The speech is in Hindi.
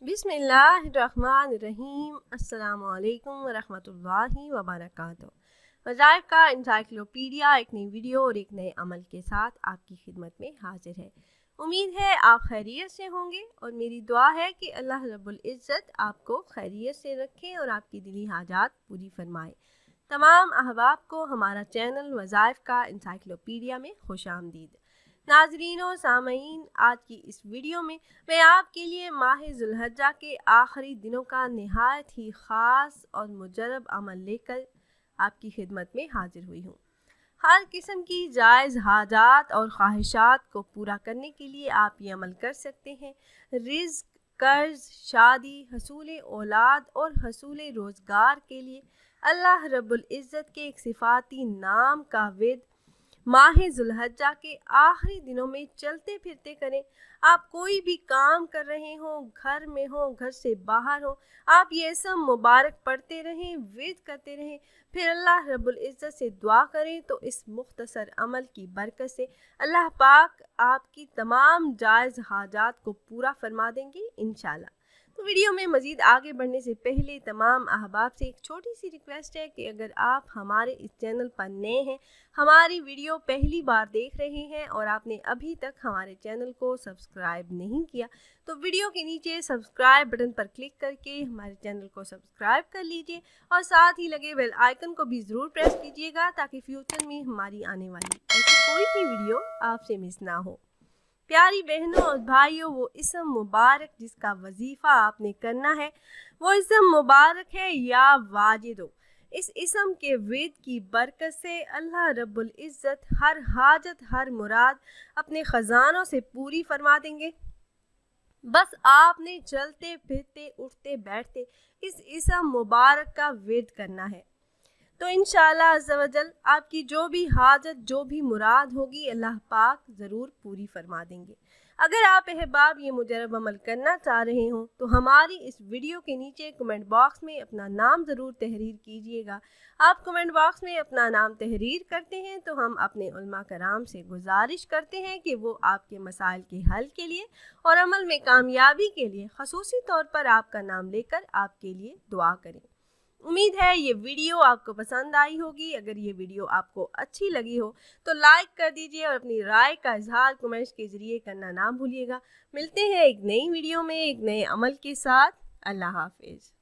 बिस्मिल्लाहिर्रहमानिर्रहीम। अस्सलामुअलैकुम वरहमतुल्लाहि वबरकातुहू। वज़ाइफ का इंसाइक्लोपीडिया एक नई वीडियो और एक नए अमल के साथ आपकी खिदमत में हाजिर है। उम्मीद है आप खैरियत से होंगे और मेरी दुआ है कि अल्लाह रब्बुल इज़्ज़त आपको खैरियत से रखे और आपकी दिली हाजात पूरी फरमाए। तमाम अहबाब को हमारा चैनल वज़ाइफ का इंसाइक्लोपीडिया में खुशामदीद। नाज़रीन और सामईन, आज की इस वीडियो में मैं आपके लिए माह ज़ुल्हज्जा के आखिरी दिनों का नहायत ही ख़ास और मुजरब अमल लेकर आपकी खिदमत में हाजिर हुई हूँ। हर किस्म की जायज़ हाजात और ख्वाहिशात को पूरा करने के लिए आप ये अमल कर सकते हैं। रिज़्क़, कर्ज, शादी, हसूल औलाद और हसूल रोज़गार के लिए अल्लाह रब्बुल इज़्ज़त के एक सिफाती नाम का विद माह ज़ुल्हज्जा के आखिरी दिनों में चलते फिरते करें। आप कोई भी काम कर रहे हो, घर में हो, घर से बाहर हो, आप ये सब मुबारक पढ़ते रहें, विद करते रहें, फिर अल्लाह रब्बुल इज़्ज़त से दुआ करें तो इस मुख्तसर अमल की बरकत से अल्लाह पाक आपकी तमाम जायज़ हाजात को पूरा फरमा देंगे इंशाल्लाह। तो वीडियो में मज़ीद आगे बढ़ने से पहले तमाम अहबाब से एक छोटी सी रिक्वेस्ट है कि अगर आप हमारे इस चैनल पर नए हैं, हमारी वीडियो पहली बार देख रहे हैं और आपने अभी तक हमारे चैनल को सब्सक्राइब नहीं किया, तो वीडियो के नीचे सब्सक्राइब बटन पर क्लिक करके हमारे चैनल को सब्सक्राइब कर लीजिए और साथ ही लगे बेल आइकन को भी ज़रूर प्रेस कीजिएगा ताकि फ्यूचर में हमारी आने वाली ऐसी कोई भी वीडियो आपसे मिस ना हो। प्यारी बहनों और भाइयों, वो इसम मुबारक जिसका वजीफ़ा आपने करना है वो इसम मुबारक है या वाजिदो। इस इसम के विद की बरकत से अल्लाह रब्बुल इज़्ज़त हर हाजत, हर मुराद अपने ख़जानों से पूरी फरमा देंगे। बस आपने चलते फिरते उठते बैठते इस इसम मुबारक का विद करना है, तो इंशाअल्लाह अज़्ज़वजल आपकी जो भी हाजत, जो भी मुराद होगी अल्लाह पाक ज़रूर पूरी फरमा देंगे। अगर आप अहबाब ये मुजरब अमल करना चाह रहे हो तो हमारी इस वीडियो के नीचे कमेंट बॉक्स में अपना नाम ज़रूर तहरीर कीजिएगा। आप कमेंट बॉक्स में अपना नाम तहरीर करते हैं तो हम अपने उलमा कराम से गुजारिश करते हैं कि वो आपके मसाइल के हल के लिए और अमल में कामयाबी के लिए ख़ुसूसी तौर पर आपका नाम लेकर आपके लिए दुआ करें। उम्मीद है ये वीडियो आपको पसंद आई होगी। अगर ये वीडियो आपको अच्छी लगी हो तो लाइक कर दीजिए और अपनी राय का इजहार कमेंट्स के ज़रिए करना ना भूलिएगा। मिलते हैं एक नई वीडियो में एक नए अमल के साथ। अल्लाह हाफिज़।